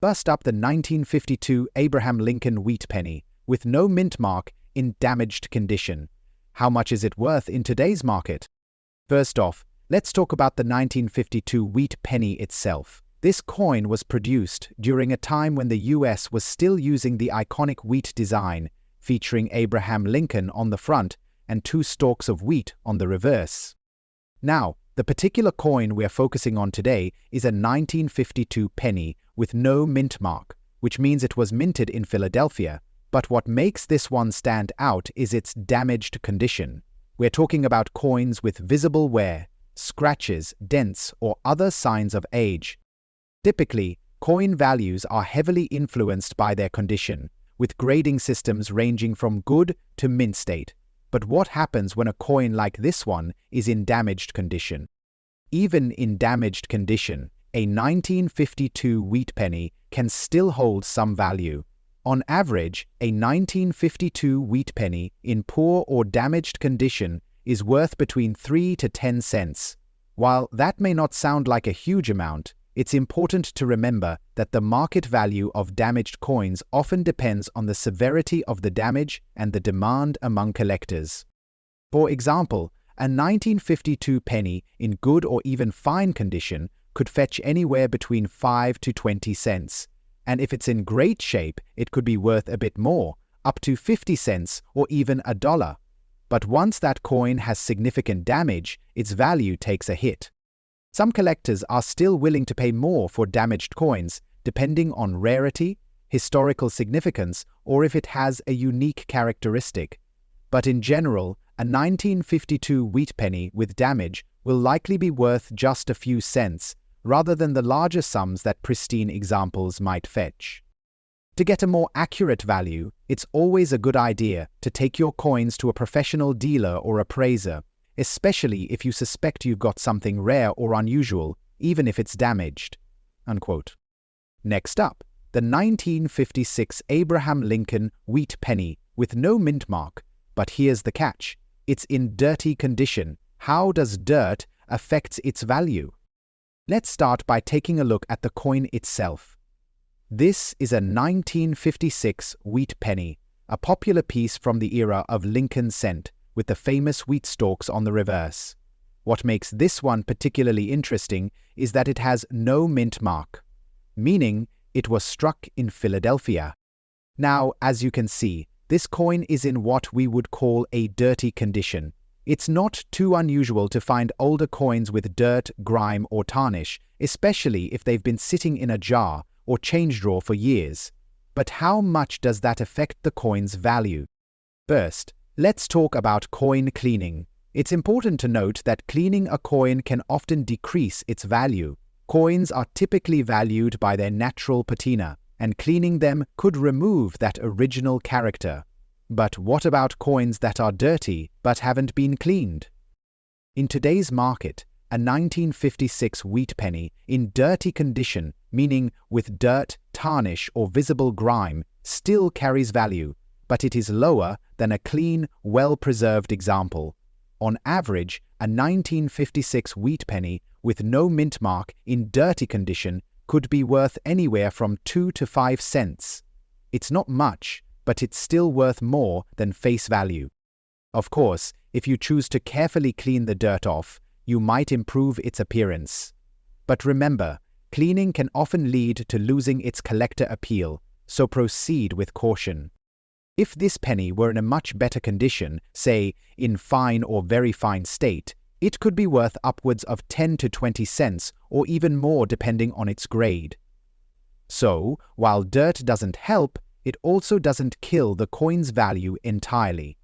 First up, the 1952 Abraham Lincoln wheat penny, with no mint mark, in damaged condition. How much is it worth in today's market? First off, let's talk about the 1952 wheat penny itself. This coin was produced during a time when the US was still using the iconic wheat design, featuring Abraham Lincoln on the front and two stalks of wheat on the reverse. Now, the particular coin we're focusing on today is a 1952 penny with no mint mark, which means it was minted in Philadelphia. But what makes this one stand out is its damaged condition. We're talking about coins with visible wear, scratches, dents, or other signs of age. Typically, coin values are heavily influenced by their condition, with grading systems ranging from good to mint state. But what happens when a coin like this one is in damaged condition? Even in damaged condition, a 1952 wheat penny can still hold some value. On average, a 1952 wheat penny in poor or damaged condition is worth between 3 to 10 cents. While that may not sound like a huge amount, it's important to remember that the market value of damaged coins often depends on the severity of the damage and the demand among collectors. For example, a 1952 penny in good or even fine condition could fetch anywhere between 5 to 20 cents. And if it's in great shape, it could be worth a bit more, up to 50 cents or even $1. But once that coin has significant damage, its value takes a hit. Some collectors are still willing to pay more for damaged coins, depending on rarity, historical significance, or if it has a unique characteristic. But in general, a 1952 wheat penny with damage will likely be worth just a few cents, rather than the larger sums that pristine examples might fetch. To get a more accurate value, it's always a good idea to take your coins to a professional dealer or appraiser, especially if you suspect you've got something rare or unusual, even if it's damaged." Unquote. Next up, the 1956 Abraham Lincoln wheat penny with no mint mark. But here's the catch. It's in dirty condition. How does dirt affect its value? Let's start by taking a look at the coin itself. This is a 1956 wheat penny, a popular piece from the era of Lincoln cent, with the famous wheat stalks on the reverse. What makes this one particularly interesting is that it has no mint mark, meaning it was struck in Philadelphia. Now, as you can see, this coin is in what we would call a dirty condition. It's not too unusual to find older coins with dirt, grime, or tarnish, especially if they've been sitting in a jar or change drawer for years. But how much does that affect the coin's value? First, let's talk about coin cleaning. It's important to note that cleaning a coin can often decrease its value. Coins are typically valued by their natural patina, and cleaning them could remove that original character. But what about coins that are dirty but haven't been cleaned? In today's market, a 1956 wheat penny in dirty condition, meaning with dirt, tarnish, or visible grime, still carries value, but it is lower than a clean, well-preserved example. On average, a 1956 wheat penny with no mint mark in dirty condition could be worth anywhere from 2 to 5 cents. It's not much, but it's still worth more than face value. Of course, if you choose to carefully clean the dirt off, you might improve its appearance. But remember, cleaning can often lead to losing its collector appeal, so proceed with caution. If this penny were in a much better condition, say in fine or very fine state, it could be worth upwards of 10 to 20 cents or even more depending on its grade. So, while dirt doesn't help, it also doesn't kill the coin's value entirely.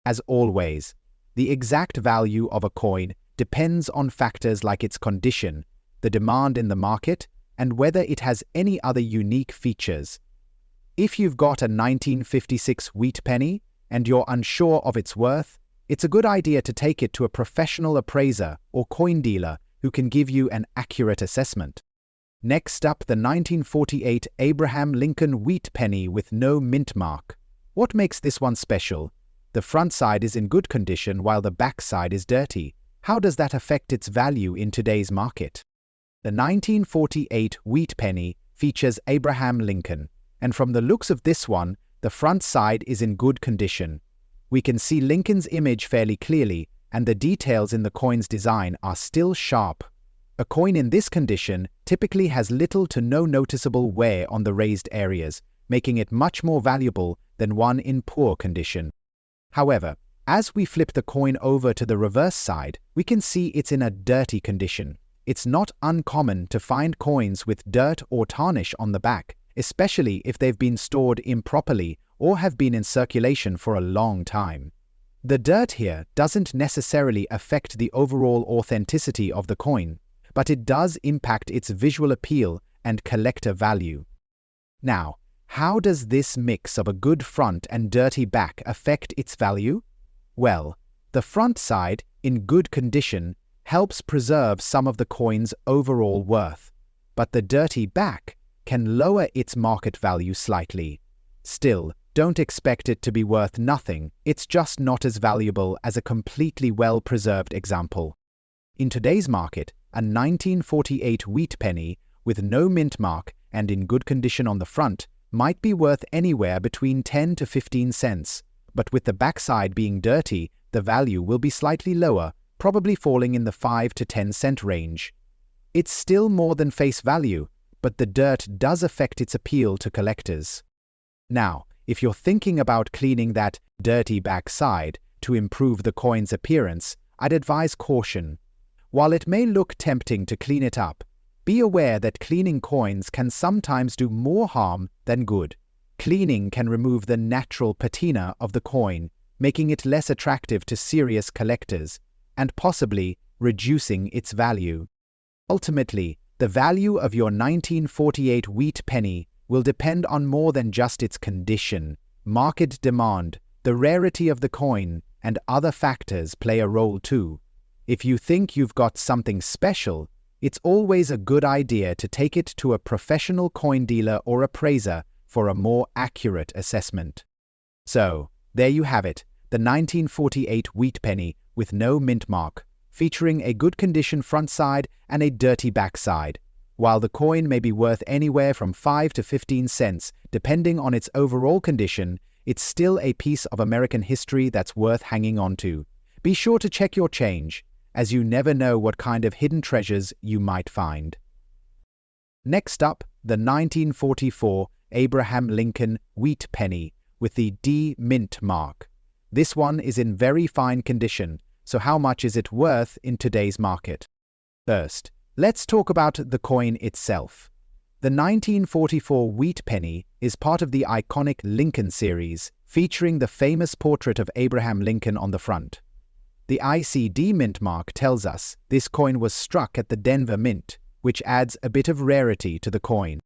As always, the exact value of a coin depends on factors like its condition, the demand in the market, and whether it has any other unique features. If you've got a 1956 wheat penny and you're unsure of its worth, it's a good idea to take it to a professional appraiser or coin dealer who can give you an accurate assessment. Next up, the 1948 Abraham Lincoln wheat penny with no mint mark. What makes this one special? The front side is in good condition while the back side is dirty. How does that affect its value in today's market? The 1948 wheat penny features Abraham Lincoln, and from the looks of this one, the front side is in good condition. We can see Lincoln's image fairly clearly, and the details in the coin's design are still sharp. A coin in this condition typically has little to no noticeable wear on the raised areas, making it much more valuable than one in poor condition. However, as we flip the coin over to the reverse side, we can see it's in a dirty condition. It's not uncommon to find coins with dirt or tarnish on the back, especially if they've been stored improperly or have been in circulation for a long time. The dirt here doesn't necessarily affect the overall authenticity of the coin, but it does impact its visual appeal and collector value. Now, how does this mix of a good front and dirty back affect its value? Well, the front side, in good condition, helps preserve some of the coin's overall worth, but the dirty back can lower its market value slightly. Still, don't expect it to be worth nothing, it's just not as valuable as a completely well-preserved example. In today's market, a 1948 wheat penny with no mint mark and in good condition on the front might be worth anywhere between 10 to 15 cents, but with the backside being dirty, the value will be slightly lower, probably falling in the 5 to 10 cent range. It's still more than face value, but the dirt does affect its appeal to collectors. Now, if you're thinking about cleaning that dirty backside to improve the coin's appearance, I'd advise caution. While it may look tempting to clean it up, be aware that cleaning coins can sometimes do more harm than good. Cleaning can remove the natural patina of the coin, making it less attractive to serious collectors, and possibly reducing its value. Ultimately, the value of your 1948 wheat penny will depend on more than just its condition. Market demand, the rarity of the coin, and other factors play a role too. If you think you've got something special, it's always a good idea to take it to a professional coin dealer or appraiser for a more accurate assessment. So, there you have it, the 1948 wheat penny with no mint mark, featuring a good condition front side and a dirty back side. While the coin may be worth anywhere from 5 to 15 cents, depending on its overall condition, it's still a piece of American history that's worth hanging on to. Be sure to check your change, as you never know what kind of hidden treasures you might find. Next up, the 1944 Abraham Lincoln wheat penny with the D mint mark. This one is in very fine condition, so how much is it worth in today's market? First, let's talk about the coin itself. The 1944 wheat penny is part of the iconic Lincoln series, featuring the famous portrait of Abraham Lincoln on the front. The ICD mint mark tells us this coin was struck at the Denver Mint, which adds a bit of rarity to the coin.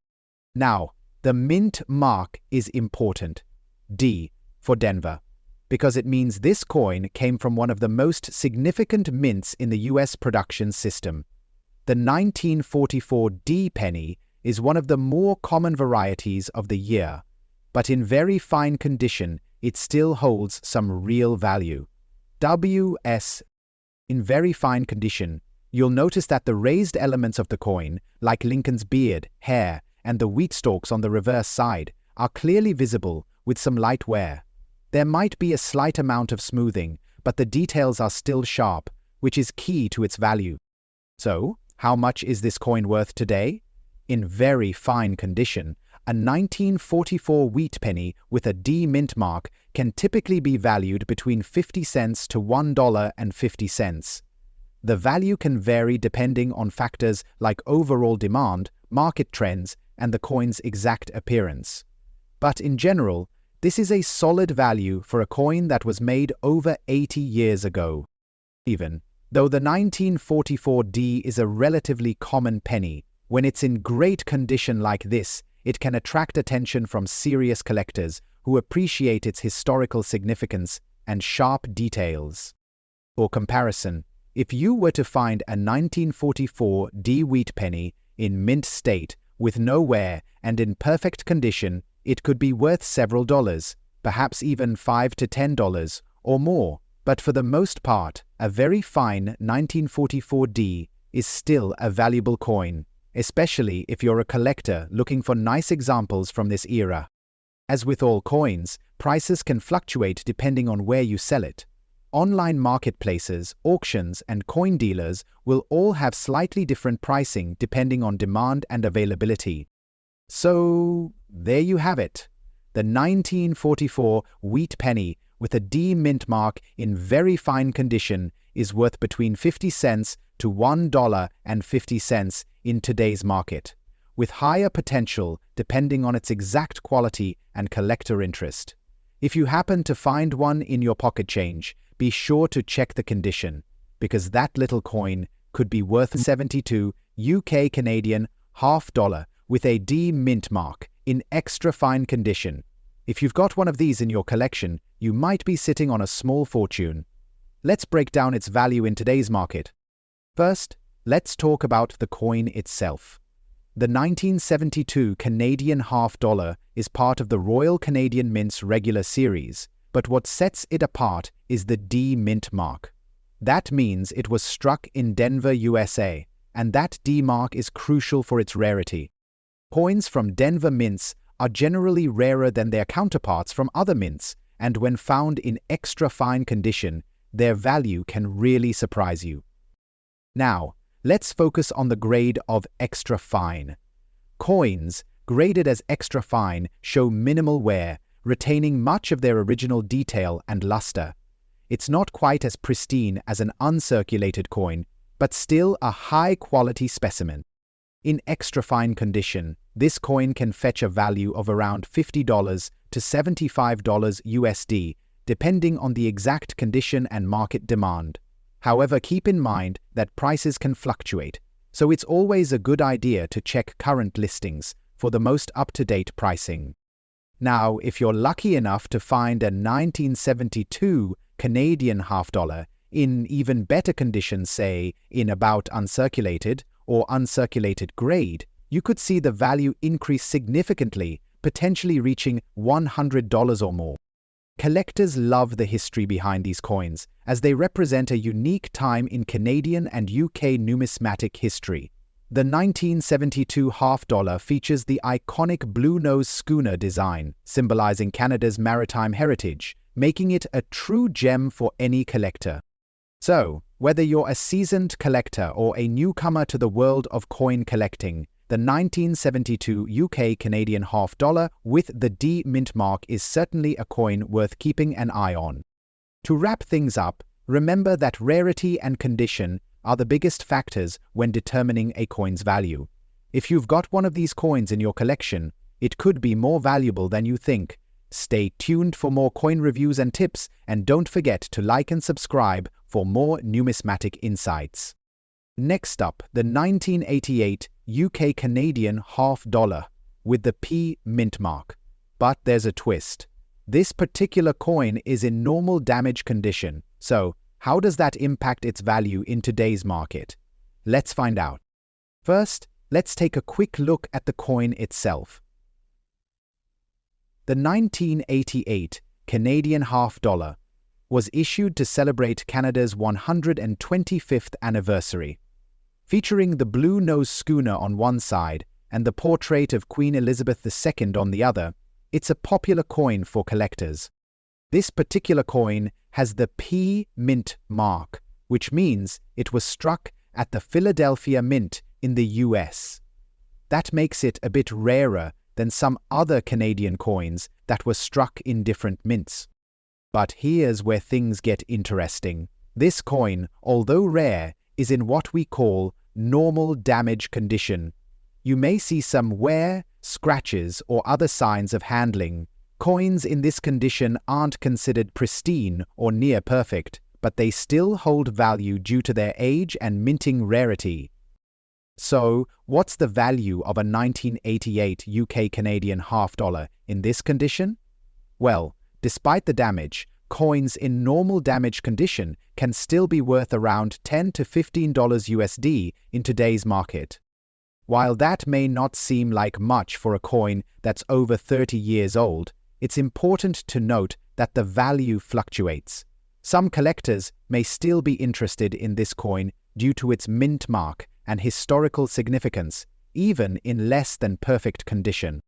Now, the mint mark is important, D, for Denver, because it means this coin came from one of the most significant mints in the US production system. The 1944 D penny is one of the more common varieties of the year, but in very fine condition, it still holds some real value. WS. In very fine condition, you'll notice that the raised elements of the coin, like Lincoln's beard, hair, and the wheat stalks on the reverse side, are clearly visible with some light wear. There might be a slight amount of smoothing, but the details are still sharp, which is key to its value. So, how much is this coin worth today? In very fine condition, a 1944 wheat penny with a D mint mark can typically be valued between 50 cents to $1.50. The value can vary depending on factors like overall demand, market trends, and the coin's exact appearance. But in general, this is a solid value for a coin that was made over 80 years ago. Even though the 1944 D is a relatively common penny, when it's in great condition like this, it can attract attention from serious collectors who appreciate its historical significance and sharp details. For comparison, if you were to find a 1944 D wheat penny in mint state with no wear and in perfect condition, it could be worth several dollars, perhaps even $5 to $10 or more. But for the most part, a very fine 1944 D is still a valuable coin. especially if you're a collector looking for nice examples from this era. As with all coins, prices can fluctuate depending on where you sell it. Online marketplaces, auctions, and coin dealers will all have slightly different pricing depending on demand and availability. So, there you have it. The 1944 wheat penny with a D mint mark in very fine condition is worth between 50 cents to $1.50 in today's market, with higher potential depending on its exact quality and collector interest. If you happen to find one in your pocket change, be sure to check the condition, because that little coin could be worth 72 UK Canadian half-dollar with a D mint mark in extra fine condition. If you've got one of these in your collection, you might be sitting on a small fortune. Let's break down its value in today's market. First, let's talk about the coin itself. The 1972 Canadian half-dollar is part of the Royal Canadian Mint's regular series, but what sets it apart is the D mint mark. That means it was struck in Denver, USA, and that D mark is crucial for its rarity. Coins from Denver mints are generally rarer than their counterparts from other mints, and when found in extra fine condition, their value can really surprise you. Now, let's focus on the grade of extra fine. Coins graded as extra fine show minimal wear, retaining much of their original detail and luster. It's not quite as pristine as an uncirculated coin, but still a high-quality specimen. In extra fine condition, this coin can fetch a value of around $50 to $75 USD, depending on the exact condition and market demand. However, keep in mind that prices can fluctuate, so it's always a good idea to check current listings for the most up-to-date pricing. Now, if you're lucky enough to find a 1972 Canadian half-dollar in even better condition, say in about uncirculated or uncirculated grade, you could see the value increase significantly, potentially reaching $100 or more. Collectors love the history behind these coins, as they represent a unique time in Canadian and UK numismatic history. The 1972 half-dollar features the iconic blue-nose schooner design, symbolizing Canada's maritime heritage, making it a true gem for any collector. So, whether you're a seasoned collector or a newcomer to the world of coin collecting, the 1972 UK Canadian half-dollar with the D mint mark is certainly a coin worth keeping an eye on. To wrap things up, remember that rarity and condition are the biggest factors when determining a coin's value. If you've got one of these coins in your collection, it could be more valuable than you think. Stay tuned for more coin reviews and tips, and don't forget to like and subscribe for more numismatic insights. Next up, the 1988 UK Canadian half-dollar with the P mint mark. But there's a twist. This particular coin is in normal damage condition, so how does that impact its value in today's market? Let's find out. First, let's take a quick look at the coin itself. The 1988 Canadian half-dollar was issued to celebrate Canada's 125th anniversary. Featuring the blue-nose schooner on one side and the portrait of Queen Elizabeth II on the other, it's a popular coin for collectors. This particular coin has the P mint mark, which means it was struck at the Philadelphia Mint in the US. That makes it a bit rarer than some other Canadian coins that were struck in different mints. But here's where things get interesting. This coin, although rare, is in what we call normal damage condition. You may see some wear, scratches, or other signs of handling. Coins in this condition aren't considered pristine or near perfect, but they still hold value due to their age and minting rarity. So, what's the value of a 1988 UK Canadian half-dollar in this condition? Well, despite the damage, coins in normal damage condition can still be worth around $10 to $15 USD in today's market. While that may not seem like much for a coin that's over 30 years old, it's important to note that the value fluctuates. Some collectors may still be interested in this coin due to its mint mark and historical significance, even in less than perfect condition.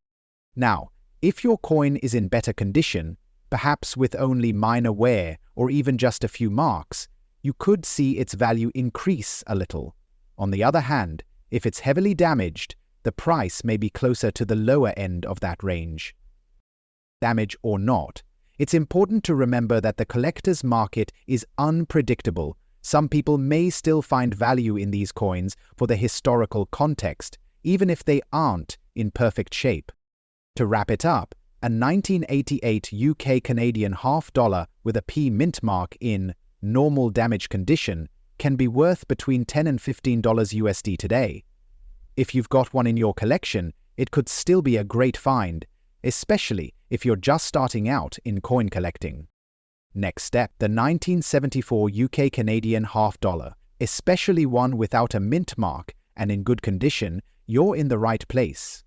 Now, if your coin is in better condition, perhaps with only minor wear or even just a few marks, you could see its value increase a little. On the other hand, if it's heavily damaged, the price may be closer to the lower end of that range. Damage or not, it's important to remember that the collector's market is unpredictable. Some people may still find value in these coins for the historical context, even if they aren't in perfect shape. To wrap it up, a 1988 UK Canadian $half with a P mint mark in normal damage condition can be worth between $10 and $15 USD today. If you've got one in your collection, it could still be a great find, especially if you're just starting out in coin collecting. Next step, the 1974 UK Canadian $half, especially one without a mint mark and in good condition, you're in the right place.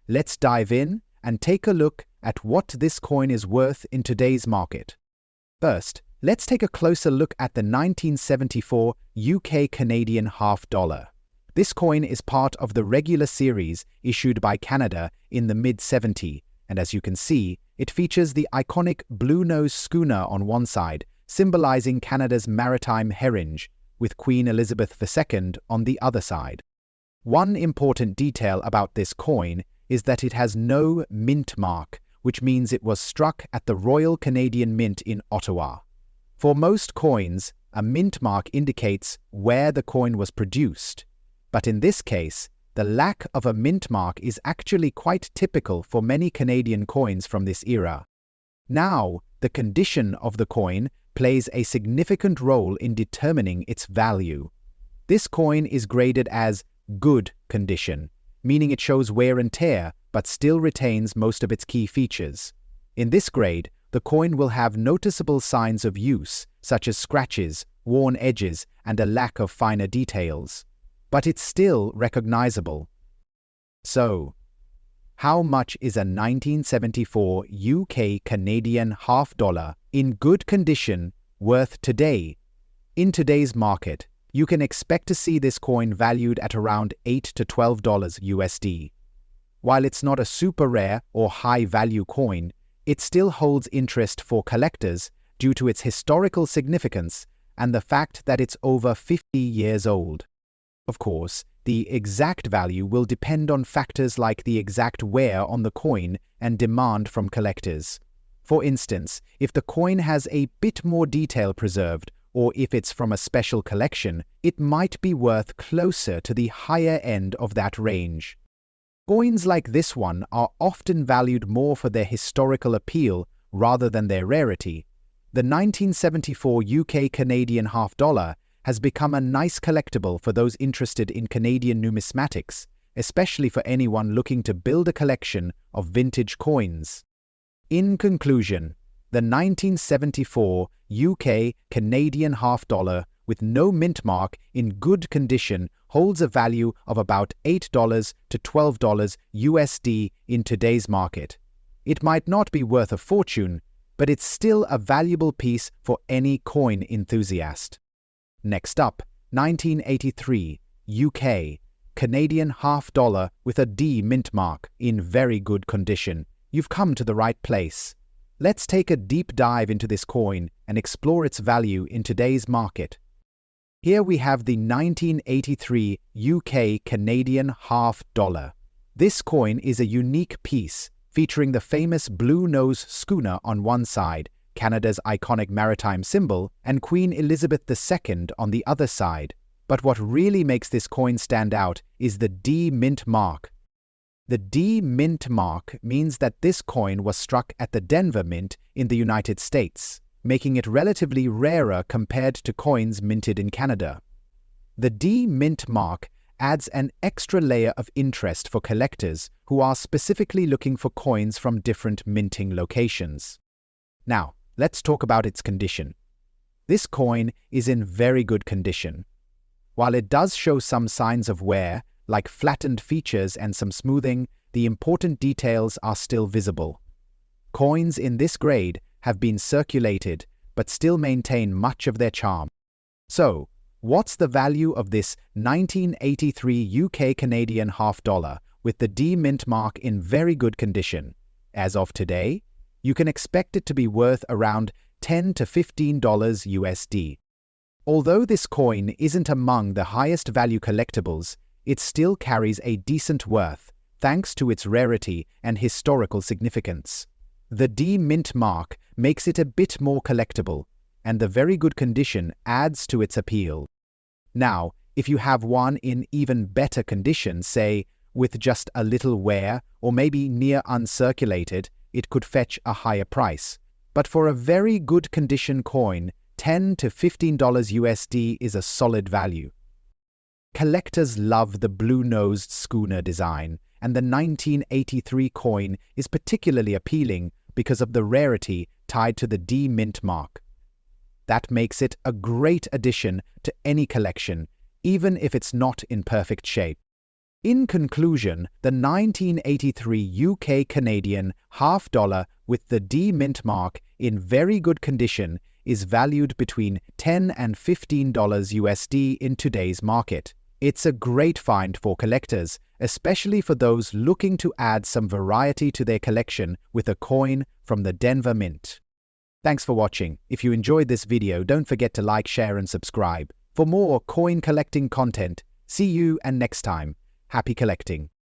Let's dive in and take a look at what this coin is worth in today's market. First, let's take a closer look at the 1974 UK Canadian $half. This coin is part of the regular series issued by Canada in the mid-70s, and as you can see, it features the iconic blue nose schooner on one side, symbolizing Canada's maritime heritage, with Queen Elizabeth II on the other side. One important detail about this coin is that it has no mint mark, which means it was struck at the Royal Canadian Mint in Ottawa. For most coins, a mint mark indicates where the coin was produced, but in this case, the lack of a mint mark is actually quite typical for many Canadian coins from this era. Now, the condition of the coin plays a significant role in determining its value. This coin is graded as good condition, meaning it shows wear and tear but still retains most of its key features. In this grade, the coin will have noticeable signs of use, such as scratches, worn edges, and a lack of finer details. But it's still recognizable. So, how much is a 1974 UK Canadian $half in good condition worth today? In today's market, you can expect to see this coin valued at around $8 to $12 USD. While it's not a super rare or high-value coin, it still holds interest for collectors due to its historical significance and the fact that it's over 50 years old. Of course, the exact value will depend on factors like the exact wear on the coin and demand from collectors. For instance, if the coin has a bit more detail preserved, or if it's from a special collection, it might be worth closer to the higher end of that range. Coins like this one are often valued more for their historical appeal rather than their rarity. The 1974 UK Canadian $half has become a nice collectible for those interested in Canadian numismatics, especially for anyone looking to build a collection of vintage coins. In conclusion, the 1974 UK Canadian $half with no mint mark in good condition holds a value of about $8 to $12 USD in today's market. It might not be worth a fortune, but it's still a valuable piece for any coin enthusiast. Next up, 1983 UK Canadian $half with a D mint mark in very good condition. You've come to the right place. Let's take a deep dive into this coin and explore its value in today's market. Here we have the 1983 UK Canadian $half. This coin is a unique piece featuring the famous blue nose schooner on one side, Canada's iconic maritime symbol, and Queen Elizabeth II on the other side. But what really makes this coin stand out is the D mint mark. The D mint mark means that this coin was struck at the Denver Mint in the United States, making it relatively rarer compared to coins minted in Canada. The D mint mark adds an extra layer of interest for collectors who are specifically looking for coins from different minting locations. Now, let's talk about its condition. This coin is in very good condition. While it does show some signs of wear, like flattened features and some smoothing, the important details are still visible. Coins in this grade have been circulated but still maintain much of their charm. So, What's the value of this 1983 UK Canadian half dollar with the D mint mark in very good condition? As of today, you can expect it to be worth around $10 to $15 USD. Although this coin isn't among the highest value collectibles, it still carries a decent worth thanks to its rarity and historical significance. The D mint mark makes it a bit more collectible, and the very good condition adds to its appeal. Now, if you have one in even better condition, say, with just a little wear or maybe near uncirculated, it could fetch a higher price. But for a very good condition coin, $10 to $15 USD is a solid value. Collectors love the blue-nosed schooner design, and the 1983 coin is particularly appealing because of the rarity tied to the D mint mark. That makes it a great addition to any collection, even if it's not in perfect shape. In conclusion, the 1983 UK Canadian half dollar with the D mint mark in very good condition is valued between $10 and $15 USD in today's market. It's a great find for collectors, especially for those looking to add some variety to their collection with a coin from the Denver Mint. Thanks for watching. If you enjoyed this video, don't forget to like, share, and subscribe. For more coin collecting content, see you and next time. Happy collecting.